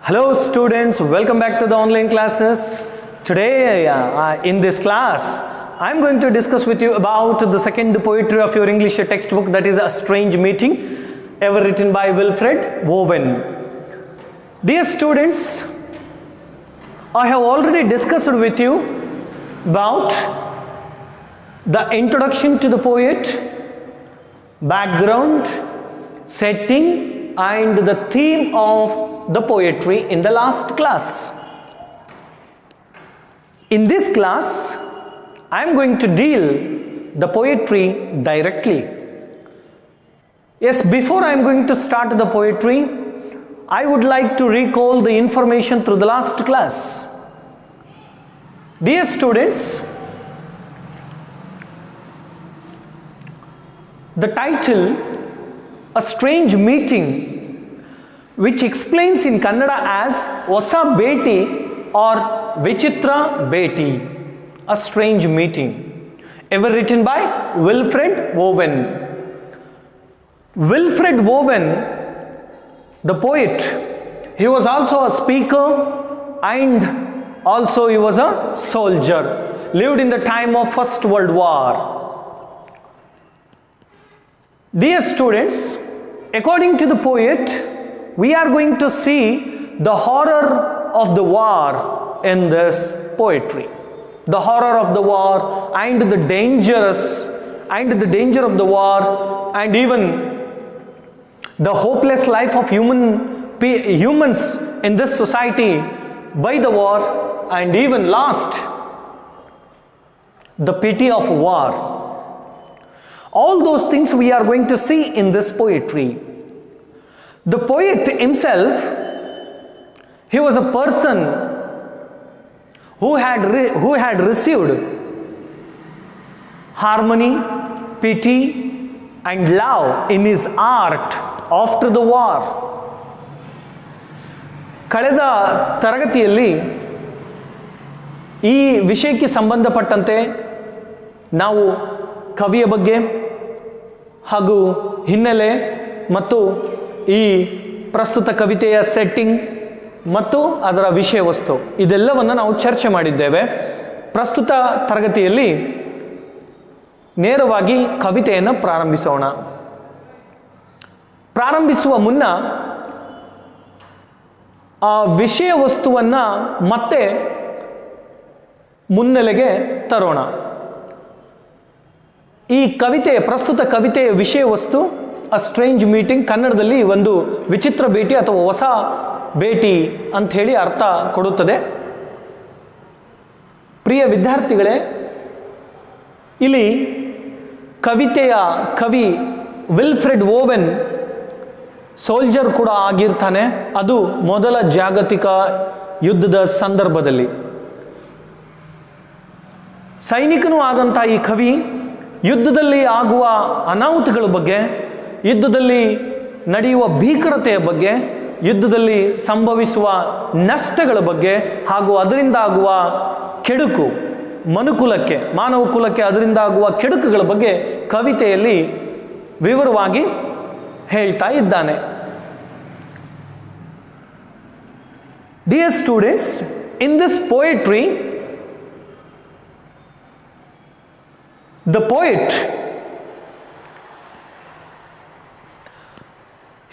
Hello students, welcome back to the online classes. Today in this class, I am going to discuss with you about the second poetry of your English textbook, that is A Strange Meeting, ever written by Wilfred, Owen. Dear students, I have already discussed with you about the introduction to the poet, background, setting and the theme of the poetry in the last class. In this class, I am going to deal the poetry directly. Yes, before I am going to start the poetry, I would like to recall the information through the last class. Dear students, the title, A Strange Meeting, which explains in Kannada as Hosa Beti or Vichitra Beti, a strange meeting, ever written by Wilfred Owen. Wilfred Owen, the poet, he was also a speaker and also he was a soldier, lived in the time of First World War. Dear students, according to the poet, we are going to see the horror of the war in this poetry. The horror of the war and the danger of the war, and even the hopeless life of humans in this society by the war, and even last, the pity of war. All those things we are going to see in this poetry. The poet himself, he was a person who had received harmony, pity and love in his art after the war. ಕಳೆದ ತರಗತಿಯಲ್ಲಿ ಈ ವಿಷಯಕ್ಕೆ ಸಂಬಂಧಪಟ್ಟಂತೆ ನಾವು ಕವಿಯ ಬಗ್ಗೆ ಹಾಗೂ ಹಿನ್ನೆಲೆ ಮತ್ತು ಈ ಪ್ರಸ್ತುತ ಕವಿತೆಯ ಸೆಟ್ಟಿಂಗ್ ಮತ್ತು ಅದರ ವಿಷಯ ವಸ್ತು ಇದೆಲ್ಲವನ್ನು ನಾವು ಚರ್ಚೆ ಮಾಡಿದ್ದೇವೆ. ಪ್ರಸ್ತುತ ತರಗತಿಯಲ್ಲಿ ನೇರವಾಗಿ ಕವಿತೆಯನ್ನು ಪ್ರಾರಂಭಿಸೋಣ. ಪ್ರಾರಂಭಿಸುವ ಮುನ್ನ ಆ ವಿಷಯ ವಸ್ತುವನ್ನು ಮತ್ತೆ ಮುನ್ನೆಲೆಗೆ ತರೋಣ. ಈ ಪ್ರಸ್ತುತ ಕವಿತೆಯ ವಿಷಯ ವಸ್ತು ಅ ಸ್ಟ್ರೇಂಜ್ ಮೀಟಿಂಗ್, ಕನ್ನಡದಲ್ಲಿ ಒಂದು ವಿಚಿತ್ರ ಭೇಟಿ ಅಥವಾ ಹೊಸ ಭೇಟಿ ಅಂತ ಹೇಳಿ ಅರ್ಥ ಕೊಡುತ್ತದೆ. ಪ್ರಿಯ ವಿದ್ಯಾರ್ಥಿಗಳೇ, ಇಲ್ಲಿ ಕವಿತೆಯ ಕವಿ ವಿಲ್ಫ್ರೆಡ್ ಓವೆನ್ ಸೋಲ್ಜರ್ ಕೂಡ ಆಗಿರ್ತಾನೆ. ಅದು ಮೊದಲ ಜಾಗತಿಕ ಯುದ್ಧದ ಸಂದರ್ಭದಲ್ಲಿ ಸೈನಿಕನೂ ಆದಂಥ ಈ ಕವಿ ಯುದ್ಧದಲ್ಲಿ ಆಗುವ ಅನಾಹುತಗಳ ಬಗ್ಗೆ, ಯುದ್ಧದಲ್ಲಿ ನಡೆಯುವ ಭೀಕರತೆಯ ಬಗ್ಗೆ, ಯುದ್ಧದಲ್ಲಿ ಸಂಭವಿಸುವ ನಷ್ಟಗಳ ಬಗ್ಗೆ ಹಾಗೂ ಅದರಿಂದ ಆಗುವ ಕೆಡುಕು ಮಾನವ ಕುಲಕ್ಕೆ ಅದರಿಂದ ಆಗುವ ಕೆಡುಕುಗಳ ಬಗ್ಗೆ ಕವಿತೆಯಲ್ಲಿ ವಿವರವಾಗಿ ಹೇಳ್ತಾ ಇದ್ದಾನೆ. Dear students, in this poetry, the poet,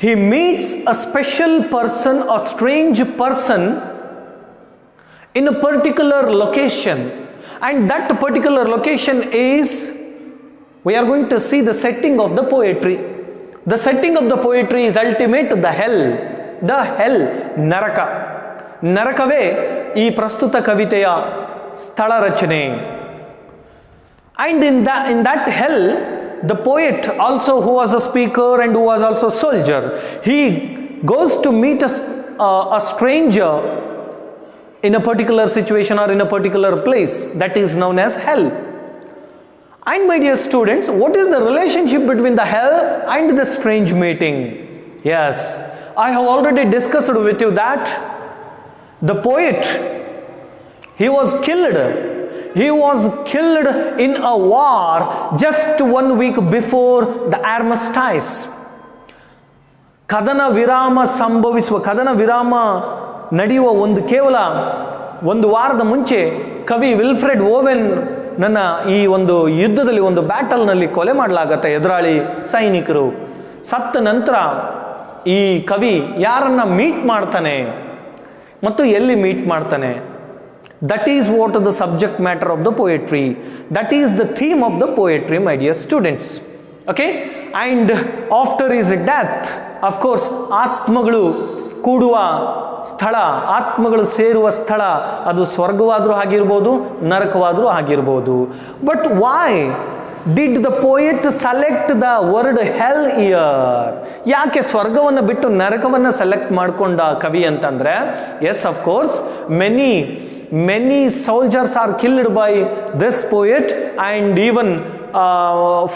he meets a special person, a strange person in a particular location, and that particular location is, we are going to see the setting of the poetry. The setting of the poetry is ultimate the hell, ನರಕವೇ ಈ ಪ್ರಸ್ತುತ ಕವಿತೆಯ ಸ್ಥಳ ರಚನೆ. And in that hell, the poet also, who was a speaker and who was also a soldier, he goes to meet a stranger in a particular situation or in a particular place that is known as hell. And my dear students, what is the relationship between the hell and the strange meeting? Yes, I have already discussed with you that the poet, he was killed in a war just 1 week before the armistice. ಕದನ ವಿರಾಮ ನಡೆಯುವ ಕೇವಲ ಒಂದು ವಾರದ ಮುಂಚೆ ಕವಿ Wilfred oven ನನ್ನ ಈ ಒಂದು ಯುದ್ಧದಲ್ಲಿ ಬ್ಯಾಟಲ್ನಲ್ಲಿ ಕೊಲೆ ಮಾಡಲಾಗತ್ತೆ. ಎದುರಾಳಿ ಸೈನಿಕರು ಸತ್ತ ನಂತರ ಈ ಕವಿ ಯಾರನ್ನ ಮೀಟ್ ಮಾಡ್ತಾನೆ ಮತ್ತು ಎಲ್ಲಿ ಮೀಟ್ ಮಾಡ್ತಾನೆ? That is what the subject matter of the poetry. That is the theme of the poetry, my dear students. Okay, and after is death, of course ಆತ್ಮಗಳು ಕೂಡುವ ಸ್ಥಳ, ಆತ್ಮಗಳು ಸೇರುವ ಸ್ಥಳ, ಅದು ಸ್ವರ್ಗವಾದರೂ ಆಗಿರ್ಬೋದು, ನರಕವಾದರೂ ಆಗಿರ್ಬೋದು. But why did the poet select the word hell here? ಯಾಕೆ ಸ್ವರ್ಗವನ್ನು ಬಿಟ್ಟು ನರಕವನ್ನು ಸೆಲೆಕ್ಟ್ ಮಾಡಿಕೊಂಡ ಕವಿ ಅಂತಂದ್ರೆ, yes of course many soldiers are killed by this poet, and even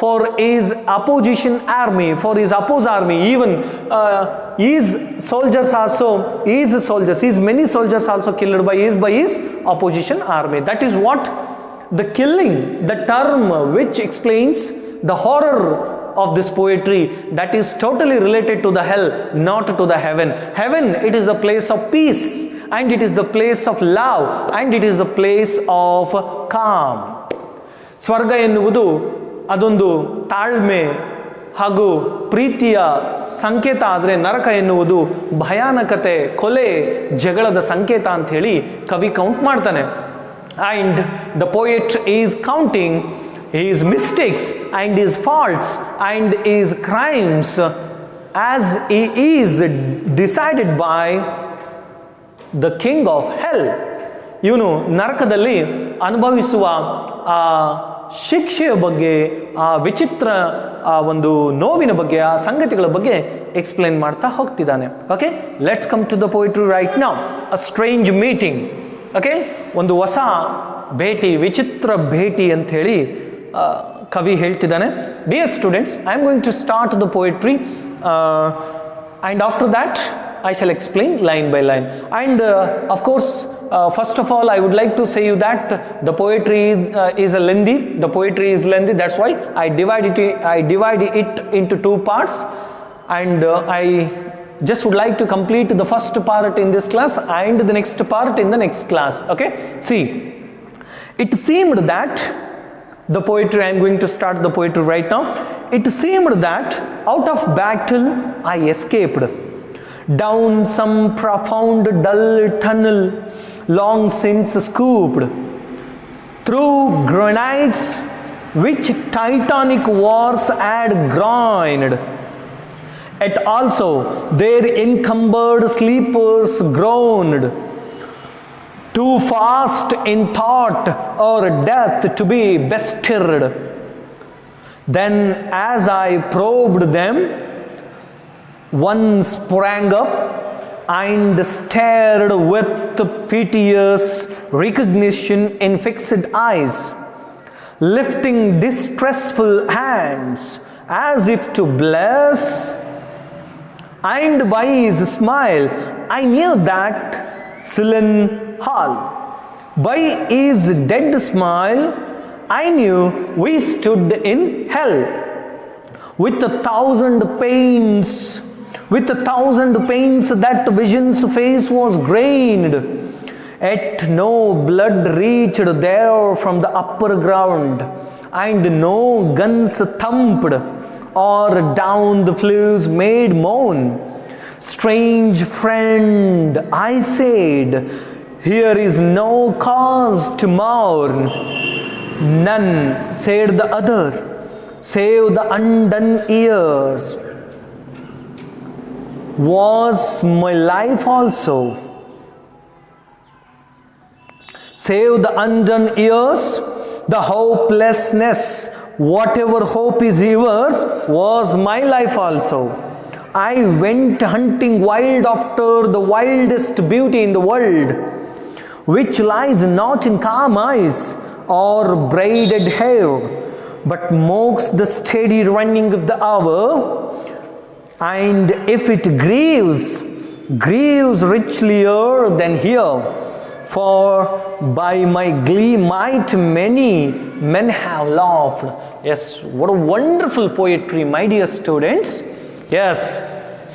for his opposition army, for his opposed army, even his many soldiers also killed by his opposition army. That is what the killing, the term which explains the horror of this poetry, that is totally related to the hell, not to the heaven. Heaven, it is the place of peace, and it is the place of love, and it is the place of calm. ಸ್ವರ್ಗ ಎನ್ನುವುದು ಅದೊಂದು ತಾಳ್ಮೆ ಹಾಗೂ ಪ್ರೀತಿಯ ಸಂಕೇತ ಆದರೆ, ನರಕ ಎನ್ನುವುದು ಭಯಾನಕತೆ, ಕೊಲೆ, ಜಗಳದ ಸಂಕೇತ ಅಂತ ಹೇಳಿ ಕವಿ ಕೌಂಟ್ ಮಾಡ್ತಾನೆ. And the poet is counting his mistakes and his faults and his crimes as he is decided by the king of hell. ಇವನು ನರಕದಲ್ಲಿ ಅನುಭವಿಸುವ ಆ ಶಿಕ್ಷೆಯ ಬಗ್ಗೆ, ಆ ವಿಚಿತ್ರ ಆ ಒಂದು ನೋವಿನ ಬಗ್ಗೆ, ಆ ಸಂಗತಿಗಳ ಬಗ್ಗೆ ಎಕ್ಸ್ಪ್ಲೇನ್ ಮಾಡ್ತಾ ಹೋಗ್ತಿದ್ದಾನೆ. Okay, let's come to the poetry right now. A strange meeting. Okay, ಒಂದು ಹೊಸ ಭೇಟಿ, ವಿಚಿತ್ರ ಭೇಟಿ ಅಂತ ಹೇಳಿ ಕವಿ ಹೇಳ್ತಿದ್ದಾನೆ. Dear students, I am going to start the poetry and after that I shall explain line by line. And of course, first of all, I would like to say you that the poetry is lengthy. The poetry is lengthy. That's why I divide it into two parts, and I just would like to complete the first part in this class and the next part in the next class. Okay, see, it seemed that the poetry, I am going to start the poetry right now. It seemed that out of battle I escaped, down some profound dull tunnel long since scooped, through granites which titanic wars had groined. Yet also their encumbered sleepers groaned, too fast in thought or death to be bestirred. Then as I probed them, one sprang up and stared with piteous recognition in fixed eyes, lifting distressful hands as if to bless, and by his smile I knew that sullen hall. By his dead smile I knew we stood in hell, with a thousand pains that vision's face was grained, yet no blood reached there from the upper ground, and no guns thumped or down the flues made moan. Strange friend, I said, here is no cause to mourn. None, said the other, save the undone years. Was my life also? Save the undone years, the hopelessness, whatever hope is yours, was my life also. I went hunting wild after the wildest beauty in the world, which lies not in calm eyes or braided hair, but mocks the steady running of the hour. And if it grieves richlier than here, for by my glee might many men have laughed. Yes, what a wonderful poetry, my dear students. Yes,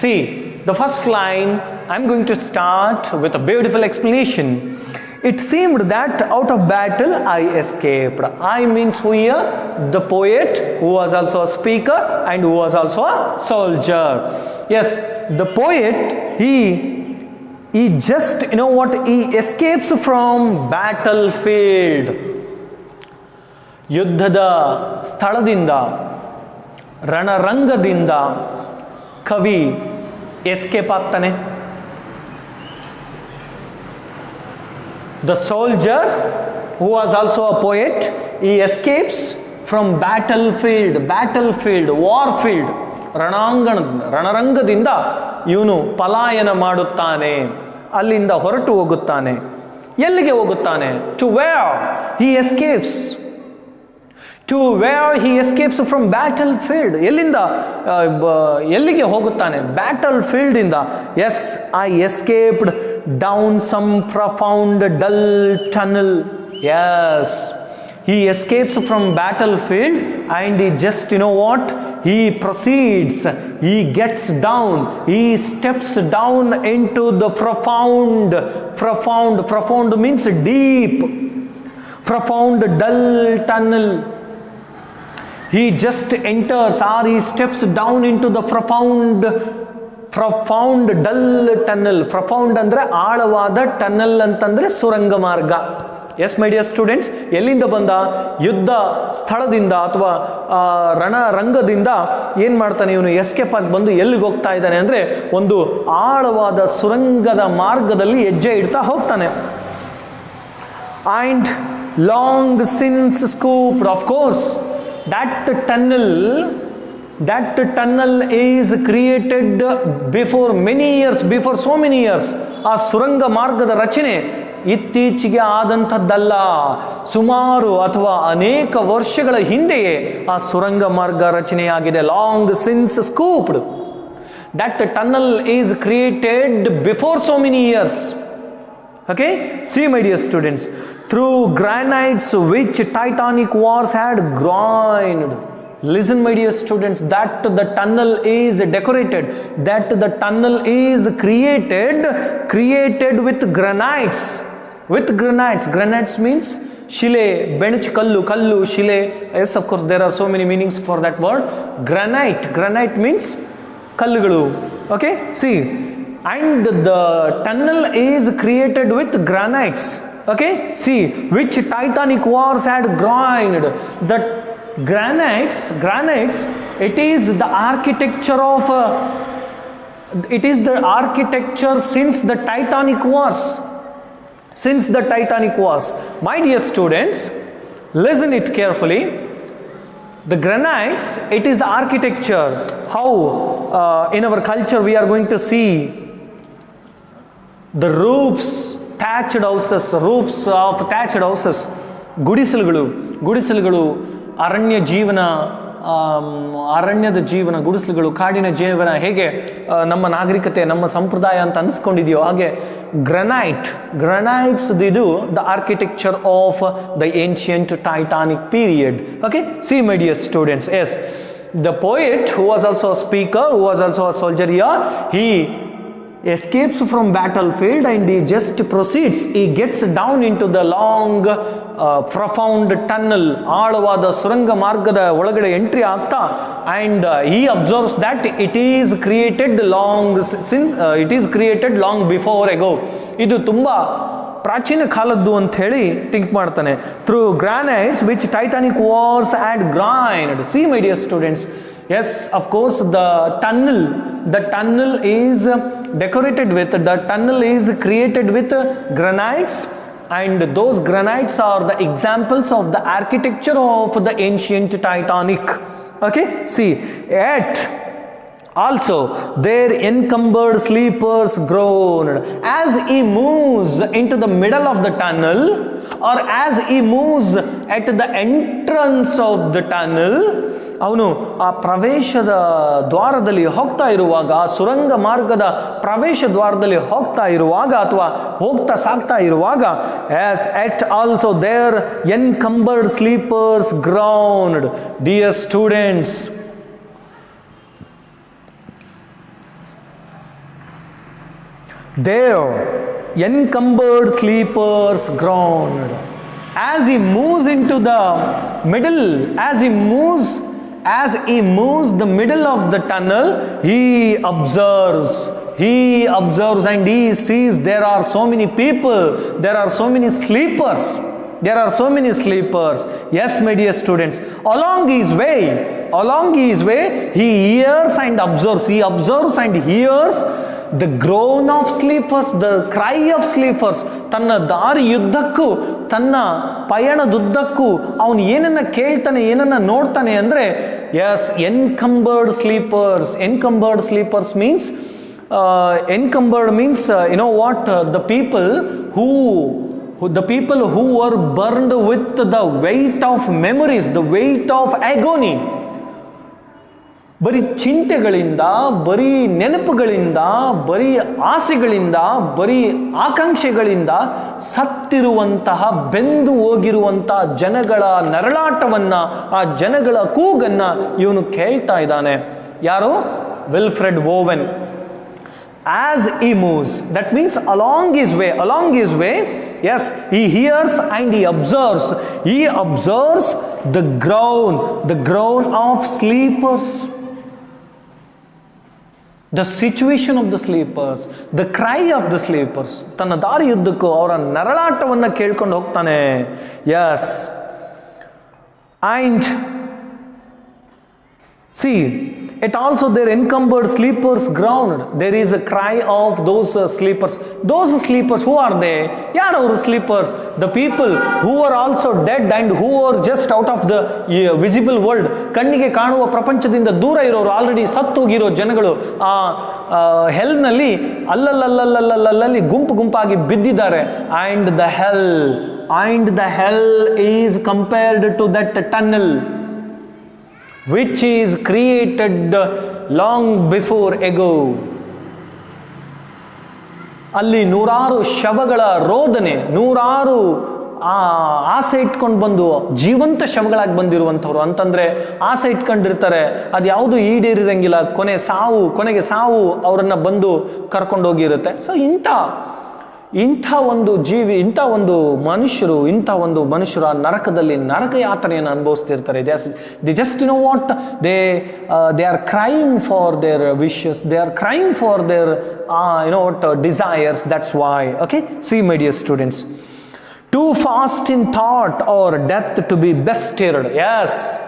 see, the first line I'm going to start with a beautiful explanation. It seemed that out of battle I escaped. I means who here? The poet, who was also a speaker and who was also a soldier. Yes, the poet, he just, he escapes from battlefield. ಯುದ್ಧದ ಸ್ಥಳದಿಂದ, ರಣರಂಗದಿಂದ ಕವಿ escape ಆಗ್ತಾನೆ. The soldier, who was also a poet, he escapes from battlefield, warfield, ರಣರಂಗದಿಂದ ಇವನು ಪಲಾಯನ ಮಾಡುತ್ತಾನೆ, ಅಲ್ಲಿಂದ ಹೊರಟು ಹೋಗುತ್ತಾನೆ. ಎಲ್ಲಿಗೆ ಹೋಗುತ್ತಾನೆ? To where he escapes. To where he escapes from battlefield. ಎಲ್ಲಿಗೆ ಹೋಗುತ್ತಾನೆ? Battlefield ಇಂದ. Yes, I escaped down some profound dull tunnel. Yes, he escapes from battlefield and he just, he proceeds, he gets down, he steps down into the profound means deep, profound dull tunnel. He just enters or he steps down into the profound dull tunnel. Profound ಅಂದ್ರೆ ಆಳವಾದ tunnel ಅಂತಂದ್ರೆ ಸುರಂಗ ಮಾರ್ಗ. S ಮೈ dear students, ಎಲ್ಲಿಂದ ಬಂದ? ಯುದ್ಧ ಸ್ಥಳದಿಂದ ಅಥವಾ ರಣರಂಗದಿಂದ ಏನು ಮಾಡ್ತಾನೆ ಇವನು? ಎಸ್ಕೇಪ್ ಆಗಿ ಬಂದು ಎಲ್ಲಿಗೆ ಹೋಗ್ತಾ ಇದ್ದಾನೆ ಅಂದರೆ ಒಂದು ಆಳವಾದ ಸುರಂಗದ ಮಾರ್ಗದಲ್ಲಿ ಹೆಜ್ಜೆ ಇಡ್ತಾ ಹೋಗ್ತಾನೆ. And long since scooped, of course that tunnel is created before so many years. ಆ ಸುರಂಗ ಮಾರ್ಗದ ರಚನೆ ಇತ್ತೀಚೆಗೆ ಆದಂಥದ್ದಲ್ಲ, ಸುಮಾರು ಅಥವಾ ಅನೇಕ ವರ್ಷಗಳ ಹಿಂದೆಯೇ ಆ ಸುರಂಗ ಮಾರ್ಗ ರಚನೆಯಾಗಿದೆ. Long since scooped. that tunnel is created before so many years. Okay, see my dear students, through granites which titanic wars had groined. Listen my dear students, that the tunnel is decorated, that the tunnel is created with granites. Granites means shile, bench, kallu, shile. Yes, of course there are so many meanings for that word. Granite means kallugalu. Okay, see, and the tunnel is created with granites. Okay, see, which titanic wars had groined. The granites, it is the architecture since the Titanic wars. My dear students, listen it carefully. The granites, it is the architecture. How in our culture we are going to see the roofs of thatched houses, ಗುಡಿಸಲುಗಳು, ಅರಣ್ಯದ ಜೀವನ, ಗುಡಿಸಲುಗಳು, ಕಾಡಿನ ಜೀವನ ಹೇಗೆ ನಮ್ಮ ನಾಗರಿಕತೆ, ನಮ್ಮ ಸಂಪ್ರದಾಯ ಅಂತ ಅನಿಸ್ಕೊಂಡಿದೆಯೋ ಹಾಗೆ ಗ್ರನೈಟ್ಸ್ ಇದು the architecture of the ancient Titanic period. Okay, see my dear students, yes, the poet, who was also a speaker, who was also a soldier here, he escapes from battlefield and he just proceeds, he gets down into the long profound tunnel, ಆಳವಾದ ಸುರಂಗ ಮಾರ್ಗದ ಒಳಗಡೆ entry ಆಗ್ತಾ, and he observes that it is created long before ago. ಇದು ತುಂಬಾ ಪ್ರಾಚೀನ ಕಾಲದ್ದು ಅಂತ ಹೇಳಿ ಥಿಂಕ್ ಮಾಡ್ತಾನೆ. Through granites which Titanic wars had grind. C my dear students, yes, of course the tunnel is decorated with, the tunnel is created with granites, and those granites are the examples of the architecture of the ancient Titanic. Okay, see, yet also their encumbered sleepers groaned. As he moves into the middle of the tunnel, or as he moves at the entrance of the tunnel, ಅವನು ಆ ಪ್ರವೇಶದ ದ್ವಾರದಲ್ಲಿ ಹೋಗ್ತಾ ಇರುವಾಗ, ಆ ಸುರಂಗ ಮಾರ್ಗದ ಪ್ರವೇಶ ದ್ವಾರದಲ್ಲಿ ಹೋಗ್ತಾ ಇರುವಾಗ ಅಥವಾ ಹೋಗ್ತಾ ಸಾಗ್ತಾ ಇರುವಾಗ, as at also their encumbered sleepers groaned. Dear students, There, encumbered sleepers groaned. As he moves into the middle, as he moves the middle of the tunnel, he observes and he sees there are so many people, there are so many sleepers. Yes, my dear students, along his way, he hears and observes. He observes and hears the groan of sleepers, the cry of sleepers. ತನ್ನ ದಾರಿಯುದ್ದಕ್ಕೂ, ತನ್ನ ಪಯಣದುದ್ದಕ್ಕೂ ಅವನು ಏನನ್ನ ಕೇಳ್ತಾನೆ, ಏನನ್ನ ನೋಡ್ತಾನೆ ಅಂದರೆ, yes, encumbered sleepers. Encumbered sleepers means, encumbered means, you know what, the people who were burned with the weight of memories, the weight of agony. ಬರೀ ಚಿಂತೆಗಳಿಂದ, ಬರೀ ನೆನಪುಗಳಿಂದ, ಬರೀ ಆಸೆಗಳಿಂದ, ಬರೀ ಆಕಾಂಕ್ಷೆಗಳಿಂದ ಸತ್ತಿರುವಂತಹ, ಬೆಂದು ಹೋಗಿರುವಂತಹ ಜನಗಳ ನರಳಾಟವನ್ನ, ಆ ಜನಗಳ ಕೂಗನ್ನ ಇವನು ಕೇಳ್ತಾ ಇದ್ದಾನೆ. ಯಾರು? Wilfred oven. As he moves, that means along his way, yes, he hears and he observes the groan of sleepers, the situation of the sleepers, the cry of the sleepers. ತನ್ನ ದಾರಿಯುದ್ದಕ್ಕೂ ಅವರ ನರಳಾಟವನ್ನ ಕೇಳ್ಕೊಂಡು ಹೋಗ್ತಾನೆ. Yes, and see, it also their encumbered sleepers groaned. There is a cry of those sleepers. Those sleepers, who are they? ಯಾರು ಅವರು sleepers? The people who are also dead and who are just out of the visible world. ಕಣ್ಣಿಗೆ ಕಾಣುವ ಪ್ರಪಂಚದಿಂದ ದೂರ ಇರೋರು, already ಸತ್ತೋಗಿರೋ ಜನಗಳು ಆ ಹೆಲ್ನಲ್ಲಿ ಅಲ್ಲಲ್ಲಿ ಗುಂಪಾಗಿ ಬಿದ್ದಿದ್ದಾರೆ. And the hell is compared to that tunnel which is created long before ago. ಅಲ್ಲಿ ನೂರಾರು ಶವಗಳ ರೋದನೆ, ನೂರಾರು ಆಸೆ ಇಟ್ಕೊಂಡು ಬಂದು ಜೀವಂತ ಶವಗಳಾಗಿ ಬಂದಿರುವಂಥವ್ರು. ಅಂತಂದ್ರೆ ಆಸೆ ಇಟ್ಕೊಂಡಿರ್ತಾರೆ, ಅದು ಯಾವುದು ಈಡೇರಿರಂಗಿಲ್ಲ, ಕೊನೆಗೆ ಸಾವು ಅವರನ್ನ ಬಂದು ಕರ್ಕೊಂಡೋಗಿರುತ್ತೆ. ಸೊ ಇಂಥ ಒಂದು ಜೀವಿ, ಇಂಥ ಒಂದು ಮನುಷ್ಯರು ಆ ನರಕದಲ್ಲಿ ನರಕ ಯಾತನೆಯನ್ನು ಅನುಭವಿಸ್ತಿರ್ತಾರೆ. They just know what they are crying for their wishes, they are crying for their desires. That's why. Okay, see, my dear students, too fast in thought or death to be bestirred. Yes,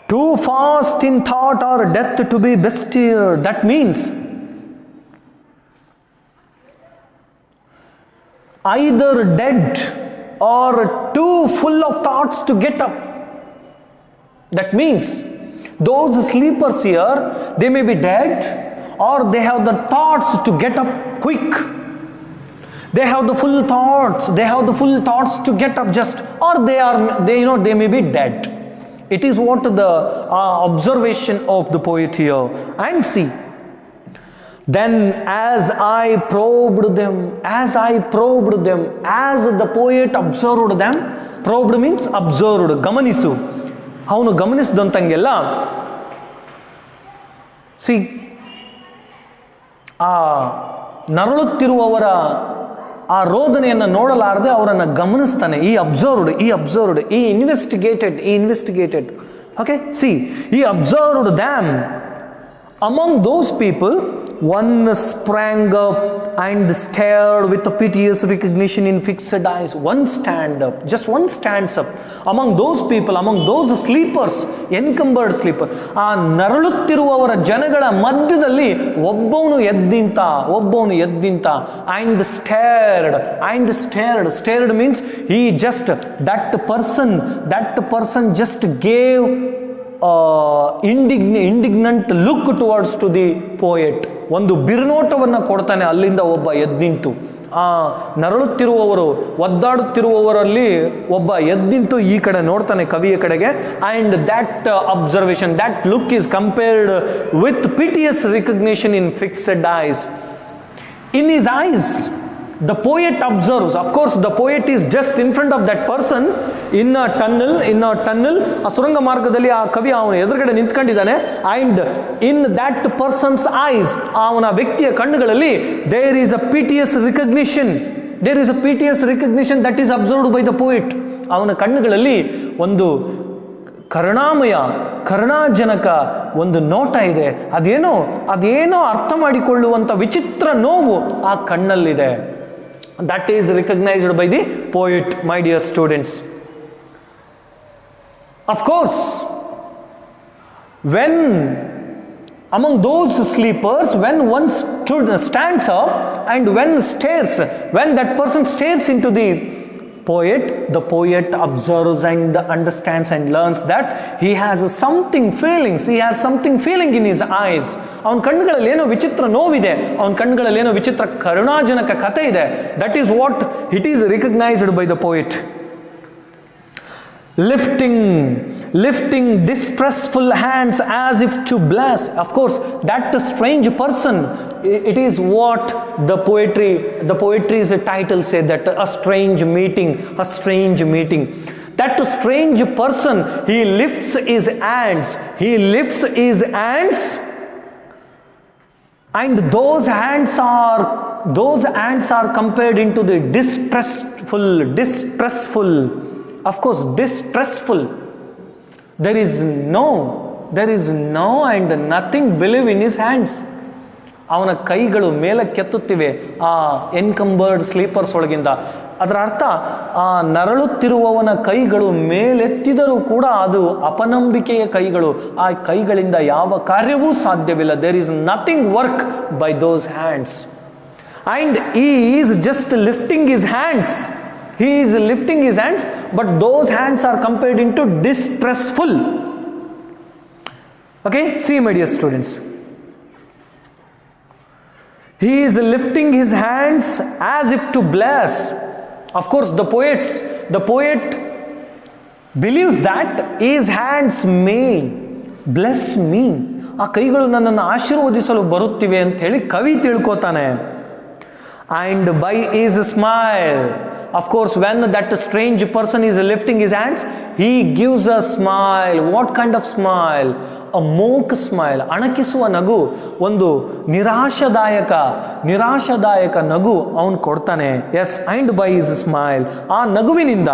too fast in thought or death to be bestirred. That means either dead or too full of thoughts to get up. That means those sleepers here, they may be dead or they have the thoughts to get up quick. They have the full thoughts to get up just, or they may be dead. It is what the observation of the poet here. And see, then as I probed them, as the poet observed them. Probed means observed. ಗಮನಿಸು. ಅವನು ಗಮನಿಸಿದಂತೆಲ್ಲ, C, ಆ ನರಳುತ್ತಿರುವವರ ಆ ರೋದನೆಯನ್ನು ನೋಡಲಾರದೆ ಅವರನ್ನು ಗಮನಿಸ್ತಾನೆ. ಈ observed, ಈ investigated. Okay, see, he observed them. Among those people, one sprang up and stared with a piteous recognition in fixed eyes. One stands up. Among those people, among those sleepers, encumbered sleeper, ಆ ನರಳುತ್ತಿರುವವರ ಜನಗಳ ಮಧ್ಯದಲ್ಲಿ ಒಬ್ಬವನು ಎದ್ದಿಂತ and stared means he just, that person just gave indignant look towards to the poet. ಒಂದು ಬಿರುನೋಟವನ್ನು ಕೊಡ್ತಾನೆ ಅಲ್ಲಿಂದ ಒಬ್ಬ ಎದ್ದಿಂತು. ಆ ನರಳುತ್ತಿರುವವರು, ಒದ್ದಾಡುತ್ತಿರುವವರಲ್ಲಿ ಒಬ್ಬ ಎದ್ದಿಂತು ಈ ಕಡೆ ನೋಡ್ತಾನೆ, ಕವಿಯ ಕಡೆಗೆ. And that observation, that look is compared with piteous recognition in fixed eyes. In his eyes The poet observes. Of course, the poet is just in front of that person in a tunnel. ಆ ಸುರಂಗ ಮಾರ್ಗದಲ್ಲಿ ಆ ಕವಿ ಅವನ ಎದುರುಗಡೆ ನಿಂತ್ಕೊಂಡಿದ್ದಾನೆ. And in that person's eyes, ಅವನ ವ್ಯಕ್ತಿಯ ಕಣ್ಣುಗಳಲ್ಲಿ there is a piteous recognition. There is a piteous recognition that is observed by the poet. ಅವನ ಕಣ್ಣುಗಳಲ್ಲಿ ಒಂದು ಕರುಣಾಜನಕ ಒಂದು ನೋಟ ಇದೆ. ಅದೇನೋ ಅರ್ಥ ಮಾಡಿಕೊಳ್ಳುವಂಥ ವಿಚಿತ್ರ ನೋವು ಆ ಕಣ್ಣಲ್ಲಿದೆ. That is recognized by the poet, my dear students. Of course, when among those sleepers, when one stands up and when that person stares into the poet observes and understands and learns that he has something feeling in his eyes. ಅವನ ಕಣ್ಣುಗಳಲ್ಲಿ ಏನೋ ವಿಚಿತ್ರ ನೋವಿದೆ, ಅವನ ಕಣ್ಣುಗಳಲ್ಲಿ ಏನೋ ವಿಚಿತ್ರ ಕರುಣಾಜನಕ ಕಥೆ ಇದೆ. That is what it is recognized by the poet. Lifting distressful hands as if to bless. Of course, that strange person, it is what the poetry's title said, that a strange meeting. That strange person, he lifts his hands, and those hands are compared into the distressful. Of course, distressful. There is no and nothing believe in his hands. ಅವನ ಕೈಗಳು ಮೇಲಕ್ಕೆತ್ತುತ್ತಿವೆ ಆ ಎನ್ಕಂಬರ್ಡ್ sleepers ಒಳಗಿಂದ. ಅದರ ಅರ್ಥ, ಆ ನರಳುತ್ತಿರುವವನ ಕೈಗಳು ಮೇಲೆತ್ತಿದರೂ ಕೂಡ ಅದು ಅಪನಂಬಿಕೆಯ ಕೈಗಳು. ಆ ಕೈಗಳಿಂದ ಯಾವ ಕಾರ್ಯವೂ ಸಾಧ್ಯವಿಲ್ಲ. There is nothing work by those hands. And he is just lifting his hands. But those hands are compared into distressful. Okay, see my dear students. He is lifting his hands as if to bless. Of course, the poet believes that his hands may bless me. ಆ ಕೈಗಳು ನನ್ನನ್ನು ಆಶೀರ್ವದಿಸಲು ಬರುತ್ತಿವೆ ಅಂತ ಹೇಳಿ ಕವಿ ತಿಳ್ಕೋತಾನೆ. And by his smile, of course, when that strange person is lifting his hands, he gives a smile. What kind of smile? A mock smile. ಅಣಕಿಸುವ ನಗು, ಒಂದು ನಿರಾಶಾದಾಯಕ ನಗು ಅವನು ಕೊಡ್ತಾನೆ. Yes, and by his smile, ಆ ನಗುವಿನಿಂದ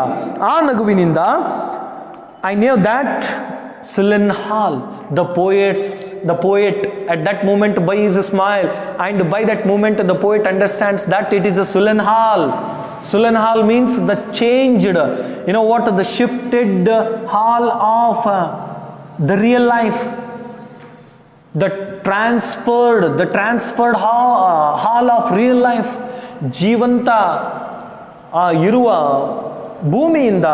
I know that sullen hall, the poet at that moment, by his smile, and by that moment the poet understands that it is a sullen hall. Sullen hall means the changed, the shifted hall of the real life, the transferred hall of real life. ಜೀವಂತ ಇರುವ ಭೂಮಿಯಿಂದ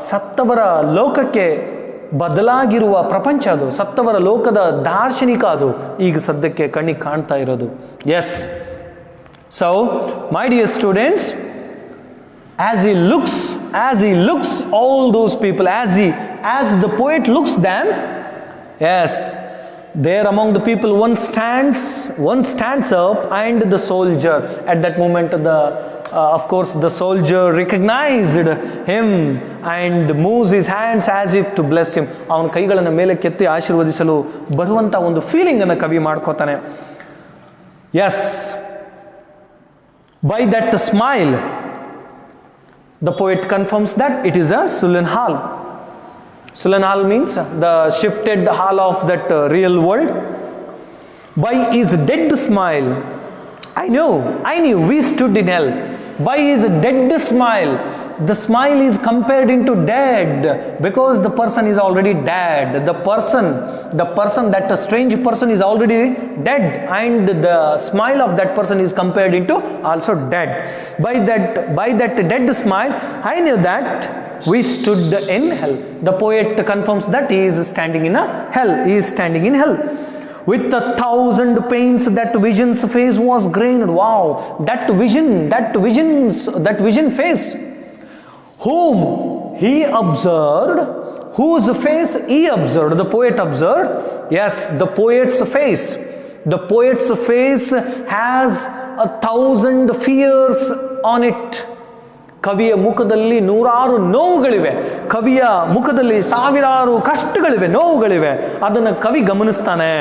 ಸತ್ತವರ ಲೋಕಕ್ಕೆ ಬದಲಾಗಿರುವ ಪ್ರಪಂಚ ಅದು. ಸತ್ತವರ ಲೋಕದ ದಾರ್ಶನಿಕ ಅದು ಈಗ ಸದ್ಯಕ್ಕೆ ಕಣ್ಣಿಗೆ ಕಾಣ್ತಾ ಇರೋದು. S. So, my dear students, as he looks all those people, as the poet looks them, yes, there among the people one stands up, and the soldier at that moment, of course the soldier recognized him and moves his hands as if to bless him. ಅವನ ಕೈಗಳನ್ನು ಮೇಲೆ ಕೆತ್ತಿ ಆಶೀರ್ವದಿಸಲು ಬರುವಂತ ಒಂದು feeling ಅನ್ನು ಕವಿ ಮಾಡ್ಕೋತಾನೆ. Yes. By that smile, the poet confirms that it is a sullen hall. Sullen hall means the shifted hall of that real world. By his dead smile, I knew we stood in hell. By his dead smile, the smile is compared into dead, because the person is already dead. The person, that strange person is already dead, and the smile of that person is compared into also dead. By that dead smile, I knew that we stood in hell. The poet confirms that he is standing in hell. With 1,000 pains, that vision's face was grained. Wow, that vision face. Whom he observed, whose face he observed, the poet observed. Yes, the poet's face. The poet's face has 1,000 fears on it. ಕವಿಯ ಮುಖದಲ್ಲಿ ನೂರಾರು ನೋವುಗಳಿವೆ, ಕವಿಯ ಮುಖದಲ್ಲಿ ಸಾವಿರಾರು ಕಷ್ಟಗಳಿವೆ, ನೋವುಗಳಿವೆ. ಅದನ್ನು ಕವಿ ಗಮನಿಸ್ತಾನೆ.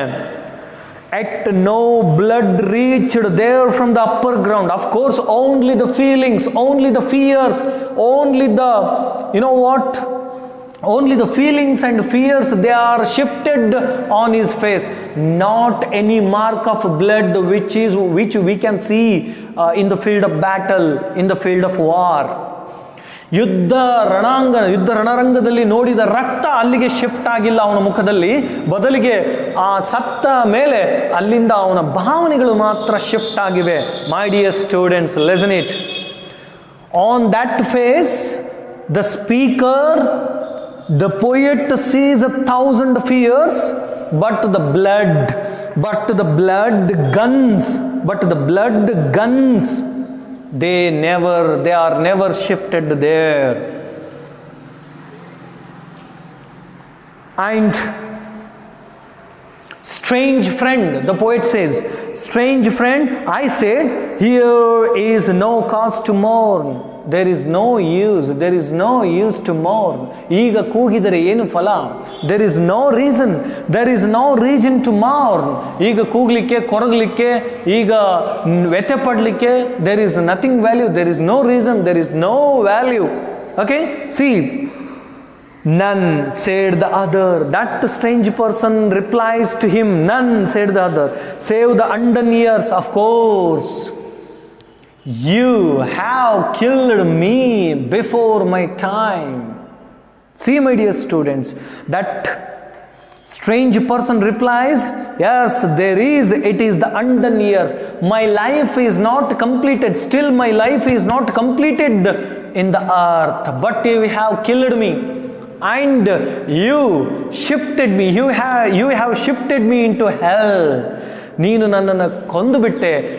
At no blood reached there from the upper ground. Of course, only the feelings, only the fears, only the, only the feelings and fears, they are shifted on his face. Not any mark of blood which we can see in the field of battle, in the field of war. ಯುದ್ಧ ರಣರಂಗದಲ್ಲಿ ನೋಡಿದ ರಕ್ತ ಅಲ್ಲಿಗೆ shift ಆಗಿಲ್ಲ ಅವನ ಮುಖದಲ್ಲಿ, ಬದಲಿಗೆ ಆ ಸತ್ತ ಮೇಲೆ ಅಲ್ಲಿಂದ ಅವನ ಭಾವನೆಗಳು ಮಾತ್ರ ಶಿಫ್ಟ್ ಆಗಿವೆ. ಮೈ dear students, listen it. On that face the speaker, the poet sees 1,000 fears, but the blood guns, they are never shifted there. And strange friend, the poet says, strange friend, I said, here is no cause to mourn. There is no use to mourn. ಈಗ ಕೂಗಿದರೆ ಏನು ಫಲ? There is no reason to mourn. ಈಗ ಕೂಗಲಿಕ್ಕೆ, ಕೊರಗಲಿಕ್ಕೆ, ಈಗ ವ್ಯಥೆ ಪಡಲಿಕ್ಕೆ, there is nothing value. There is no reason, there is no value. Okay, see, none, said the other. That strange person replies to him, none, said the other, save the undone years. Of course, you have killed me before my time. See, my dear students, that strange person replies, yes, it is the undone years. My life is not completed, still my life is not completed in the earth, but you have killed me. And you shifted me, you have shifted me into hell. ನೀನು ನನ್ನನ್ನು ಕೊಂದು ಬಿಟ್ಟೆ.